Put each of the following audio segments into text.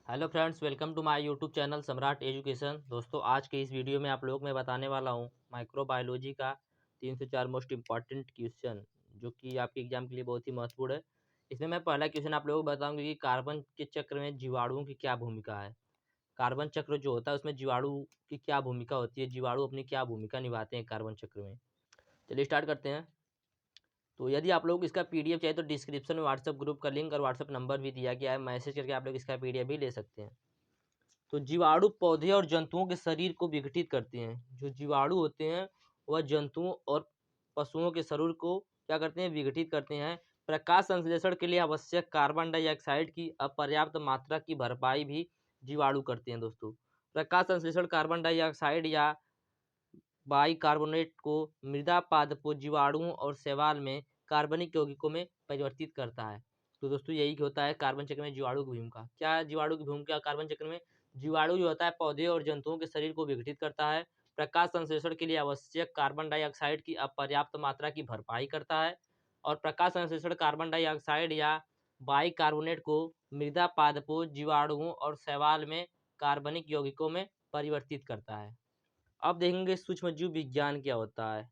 Hello friends, welcome to my YouTube channel Samrat education. दोस्तों, आज के इस वीडियो में आप लोगों को मैं बताने वाला हूं माइक्रोबायोलॉजी का 3 से 4 मोस्ट इम्पॉर्टेंट क्वेश्चन, जो कि आपके एग्जाम के लिए बहुत ही महत्वपूर्ण है। इसमें मैं पहला क्वेश्चन आप लोगों को बताऊंगा कि कार्बन के चक्र में जीवाणुओं की क्या भूमिका है। कार्बन चक्र जो होता है उसमें जीवाणु की क्या भूमिका होती है, जीवाणु अपनी क्या भूमिका निभाते हैं कार्बन चक्र में। चलिए स्टार्ट करते हैं। तो यदि आप लोग इसका पीडीएफ चाहिए तो डिस्क्रिप्शन में व्हाट्सएप ग्रुप का लिंक और व्हाट्सएप नंबर भी दिया गया है, मैसेज करके आप लोग इसका पीडीएफ भी ले सकते हैं। तो जीवाणु पौधे और जंतुओं के शरीर को विघटित करते हैं। जो जीवाणु होते हैं वह जंतुओं और पशुओं के शरीर को क्या करते हैं, विघटित करते हैं। प्रकाश संश्लेषण के लिए आवश्यक कार्बन डाइऑक्साइड की अपर्याप्त मात्रा की भरपाई भी जीवाणु करते हैं। दोस्तों, प्रकाश संश्लेषण कार्बन डाइऑक्साइड या बाइकार्बोनेट को मृदा पादपों, जीवाणुओं और शैवाल में कार्बनिक यौगिकों में परिवर्तित करता है। तो दोस्तों, यही होता है कार्बन चक्र में जीवाणु की भूमिका। क्या जीवाणु की भूमिका कार्बन चक्र में? जीवाणु जो होता है पौधे और जंतुओं के शरीर को विघटित करता है, प्रकाश संश्लेषण के लिए आवश्यक कार्बन डाइऑक्साइड की अपर्याप्त मात्रा की भरपाई करता है, और प्रकाश संश्लेषण कार्बन डाइऑक्साइड या बाइकार्बोनेट को मृदा पादपों, जीवाणुओं और शैवाल में कार्बनिक यौगिकों में परिवर्तित करता है। अब देखेंगे सूक्ष्मजीव विज्ञान क्या होता है।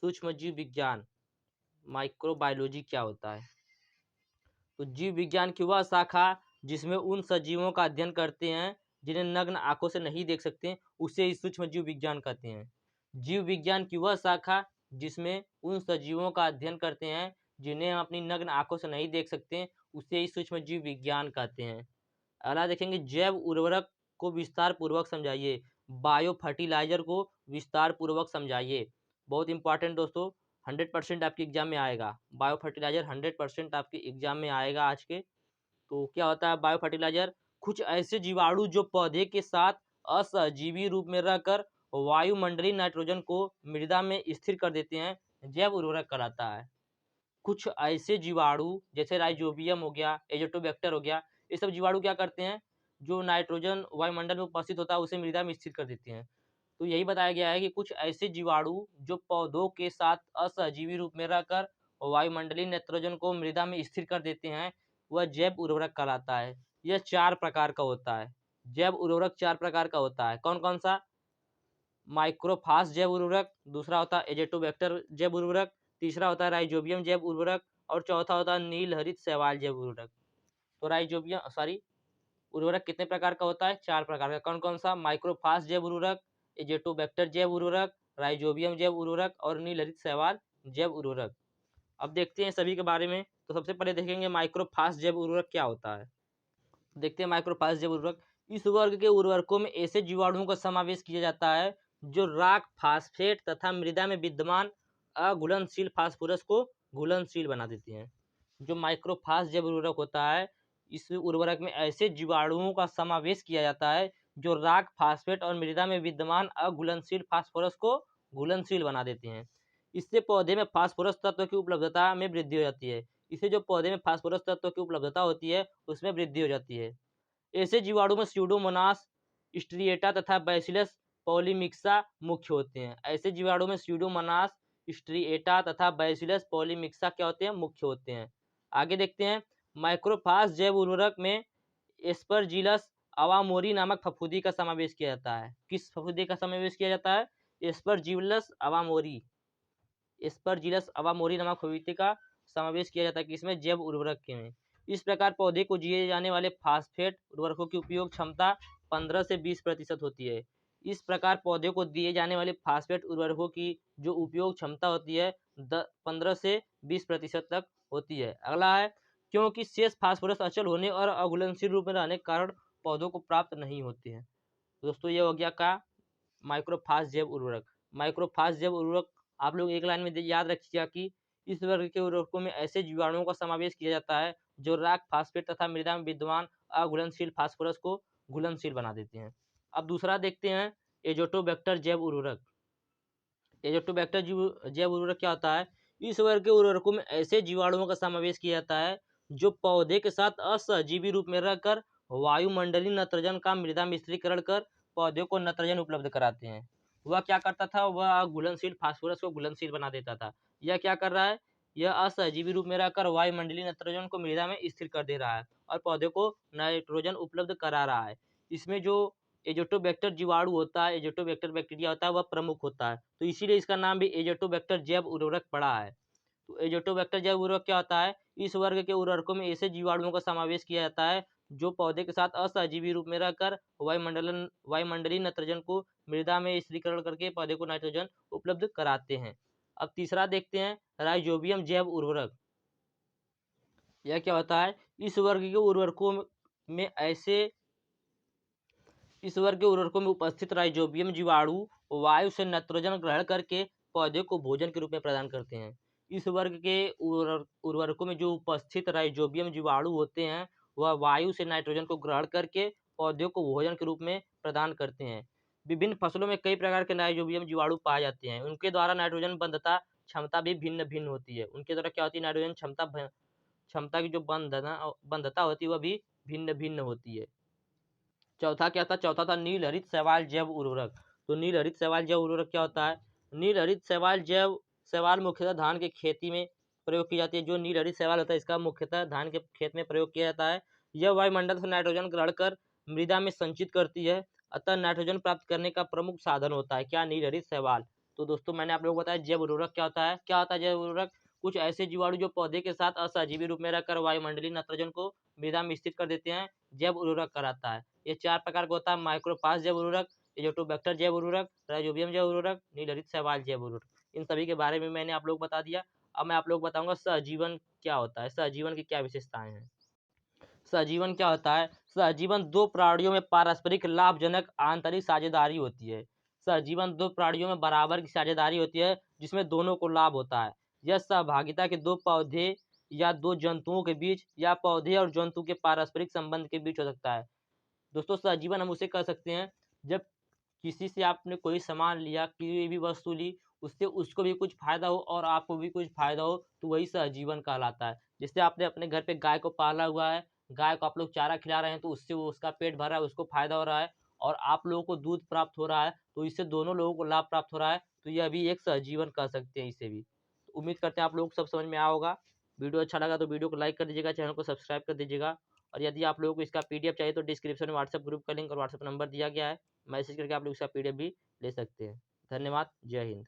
सूक्ष्मजीव विज्ञान माइक्रोबायोलॉजी क्या होता है? तो जीव विज्ञान की वह शाखा जिसमें उन सजीवों का अध्ययन करते हैं जिन्हें नग्न आंखों से नहीं देख सकते, उसे ही सूक्ष्मजीव विज्ञान कहते हैं। जीव विज्ञान की वह शाखा जिसमें उन सजीवों का अध्ययन करते हैं जिन्हें हम अपनी नग्न आंखों से नहीं देख सकते, उसे ही सूक्ष्मजीव विज्ञान कहते हैं। अगला देखेंगे, जैव उर्वरक को विस्तार पूर्वक समझाइए। बायो फर्टिलाइजर को विस्तार पूर्वक समझाइए। बहुत इंपॉर्टेंट दोस्तों, 100% आपके एग्जाम में आएगा। बायो फर्टिलाइजर 100% आपके एग्जाम में आएगा आज के। तो क्या होता है बायो फर्टिलाइजर? कुछ ऐसे जीवाणु जो पौधे के साथ असहजीवी रूप में रहकर वायुमंडलीय नाइट्रोजन को मृदा में स्थिर कर देते हैं, जैव उर्वरक कहलाता है। कुछ ऐसे जीवाणु जैसे राइजोबियम हो गया, एजोटोबैक्टर हो गया, ये सब जीवाणु क्या करते हैं, जो नाइट्रोजन वायुमंडल में उपस्थित होता है उसे मृदा में स्थिर कर देते हैं। तो यही बताया गया है कि कुछ ऐसे जीवाणु जो पौधों के साथ असहजीवी रूप में रहकर वायुमंडलीय नाइट्रोजन को मृदा में स्थिर कर देते हैं, वह जैव उर्वरक कहलाता है। यह 4 प्रकार का होता है। जैव उर्वरक 4 प्रकार का होता है। कौन कौन सा? माइक्रोफास जैव उर्वरक, दूसरा होता है एजेटोबैक्टर जैव उर्वरक, तीसरा होता है राइजोबियम जैव उर्वरक, और चौथा होता है नील हरित शैवाल जैव उर्वरक। तो उर्वरक कितने प्रकार का होता है? 4 प्रकार का। कौन कौन सा? माइक्रोफास जैव उर्वरक, एजेटोबैक्टर जैव उर्वरक, राइजोबियम जैव उर्वरक और नील हरित शैवाल जैव उर्वरक। अब देखते हैं सभी के बारे में। तो सबसे पहले देखेंगे माइक्रोफास जैव उर्वरक क्या होता है। देखते हैं माइक्रोफास जैव उर्वरक। इस वर्ग के उर्वरकों में ऐसे जीवाणुओं का समावेश किया जाता है जो राक, फास्फेट तथा मृदा में विद्यमान अघुलनशील फास्फोरस को घुलनशील बना देते हैं। जो माइक्रोफास जैव उर्वरक होता है, इस उर्वरक में ऐसे जीवाणुओं का समावेश किया जाता है जो राक, फास्फेट और मृदा में विद्यमान अघुलनशील फास्फोरस को घुलनशील बना देते हैं। इससे पौधे में फास्फोरस तत्व की उपलब्धता में वृद्धि हो जाती है। इससे जो पौधे में फास्फोरस तत्व की उपलब्धता होती है उसमें वृद्धि हो जाती है। ऐसे जीवाणु में स्यूडोमोनास, स्ट्रिएटा तथा बैसिलस पॉलीमिक्सा मुख्य होते हैं। ऐसे जीवाणु में स्यूडोमोनास, स्ट्रिएटा तथा बैसिलस पॉलीमिक्सा क्या होते हैं? मुख्य होते हैं। आगे देखते हैं, माइक्रोफास जैव उर्वरक में एस्परजिलस अवामोरी नामक फफूंदी का समावेश किया जाता है। किस फफूंदी का समावेश किया जाता है? एस्परजिलस अवामोरी। एस्परजिलस अवामोरी नामक फफूंदी का समावेश किया जाता है किसमें? जैव उर्वरक के में। इस प्रकार पौधे को दिए जाने वाले फास्फेट उर्वरकों की उपयोग क्षमता 15 से 20% होती है। इस प्रकार पौधे को दिए जाने वाले फास्फेट उर्वरकों की जो उपयोग क्षमता होती है 15 से 20% तक होती है। अगला है, क्योंकि शेष फास्फोरस अचल होने और अघुलनशील रूप में रहने के कारण पौधों को प्राप्त नहीं होते हैं। दोस्तों, ये हो गया का माइक्रोफास जैव उर्वरक। माइक्रोफास जैव उर्वरक आप लोग एक लाइन में याद रखिएगा कि इस वर्ग के उर्वरकों में ऐसे जीवाणुओं का समावेश किया जाता है जो राक, फास्फेट तथा मृदा में विद्यमान अघुलनशील फास्फोरस को घुलनशील बना देते हैं। अब दूसरा देखते हैं, एजोटोबैक्टर जैव उर्वरक। एजोटोबैक्टर जैव उर्वरक क्या होता है? इस वर्ग के उर्वरकों में ऐसे जीवाणुओं का समावेश किया जाता है जो पौधे के साथ असहजीवी रूप में रहकर वायुमंडलीय नत्रजन का मृदा में स्थिरीकरण कर पौधे को नत्रजन उपलब्ध कराते हैं। वह क्या करता था? वह घुलनशील फास्फोरस को घुलनशील बना देता था। यह क्या कर रहा है? यह असहजीवी रूप में रहकर वायुमंडलीय नाइट्रोजन को मृदा में स्थिर कर दे रहा है और पौधे को नाइट्रोजन उपलब्ध करा रहा है। इसमें जो एजोटोबैक्टर जीवाणु होता है, एजोटोबैक्टर बैक्टीरिया होता है, वह प्रमुख होता है, तो इसीलिए इसका नाम भी एजोटोबैक्टर जैव उर्वरक पड़ा है। तो एजोटोबैक्टर जैव उर्वरक क्या होता है? इस वर्ग के उर्वरकों में ऐसे जीवाणुओं का समावेश किया जाता है जो पौधे के साथ असहजीवी रूप में रहकर वायुमंडलीय नाइट्रोजन को मृदा में स्थिरीकरण करके पौधे को नाइट्रोजन उपलब्ध कराते हैं। अब तीसरा देखते हैं, राइजोबियम जैव उर्वरक। यह क्या होता है? इस वर्ग के उर्वरकों में उपस्थित राइजोबियम जीवाणु वायु से नाइट्रोजन ग्रहण करके पौधे को भोजन के रूप में प्रदान करते हैं। इस वर्ग के उर्वरकों में जो उपस्थित राइजोबियम जीवाणु होते हैं वह वायु से नाइट्रोजन को ग्रहण करके पौधे को भोजन के रूप में प्रदान करते हैं। विभिन्न फसलों में कई प्रकार के राइजोबियम जीवाणु पाए जाते हैं। उनके द्वारा नाइट्रोजन बंधता क्षमता भी भिन्न भिन्न होती है। उनके द्वारा क्या होती है? नाइट्रोजन क्षमता की जो बंधता होती है वह भी भिन्न भिन्न होती है। चौथा क्या था? चौथा था नील हरित शैवाल जैव उर्वरक। तो नील हरित शैवाल जैव उर्वरक क्या होता है? नील हरित शैवाल मुख्यतः धान के खेती में प्रयोग की जाती है। जो नील हरित शैवाल होता है इसका मुख्यतः धान के खेत में प्रयोग किया जाता है। यह वायुमंडल से नाइट्रोजन ग्रहण कर मृदा में संचित करती है, अतः नाइट्रोजन प्राप्त करने का प्रमुख साधन होता है। क्या? नील हरित शैवाल। तो दोस्तों मैंने आप लोगों को बताया जैव उर्वरक क्या होता है। क्या होता है जैव उर्वरक? कुछ ऐसे जीवाणु जो पौधे के साथ असहजीवी रूप में रहकर वायुमंडलीय नाइट्रोजन को मृदा में स्थित कर देते हैं, जैव उर्वरक कराता है। ये 4 प्रकार का होता है: माइक्रोपास जैव उर्वरक, एजोटोबैक्टर जैव उर्वरक, राइजोबियम जैव उर्वरक, नील हरित शैवाल जैव उर्वरक। इन सभी के बारे में मैंने आप लोग को बता दिया। अब मैं आप लोग को बताऊंगा सहजीवन क्या होता है, सहजीवन की क्या विशेषताएं हैं। सहजीवन क्या होता है? सहजीवन दो प्राणियों में पारस्परिक लाभजनक आंतरिक साझेदारी होती है। सहजीवन दो प्राणियों में बराबर की साझेदारी होती है जिसमें दोनों को लाभ होता है। यह सहभागिता के दो पौधे या दो जंतुओं के बीच या पौधे और जंतु के पारस्परिक संबंध के बीच हो सकता है। दोस्तों सहजीवन हम उसे कह सकते हैं जब किसी से आपने कोई सामान लिया, कोई भी वस्तु ली, उससे उसको भी कुछ फायदा हो और आपको भी कुछ फायदा हो, तो वही सहजीवन कहलाता है। जैसे आपने अपने घर पे गाय को पाला हुआ है, गाय को आप लोग चारा खिला रहे हैं तो उससे उसका पेट भर रहा है, उसको फायदा हो रहा है और आप लोगों को दूध प्राप्त हो रहा है, तो इससे दोनों लोगों को लाभ प्राप्त हो रहा है, तो यह भी एक सहजीवन कह सकते हैं इसे भी। तो उम्मीद करते हैं आप लोग सब समझ में आया होगा। वीडियो अच्छा लगा तो वीडियो को लाइक कर दीजिएगा, चैनल को सब्सक्राइब कर दीजिएगा और यदि आप लोगों को इसका पीडीएफ चाहिए तो डिस्क्रिप्शन में व्हाट्सएप ग्रुप का लिंक और व्हाट्सएप नंबर दिया गया है, मैसेज करके आप लोग इसका पीडीएफ भी ले सकते हैं। धन्यवाद। जय हिंद।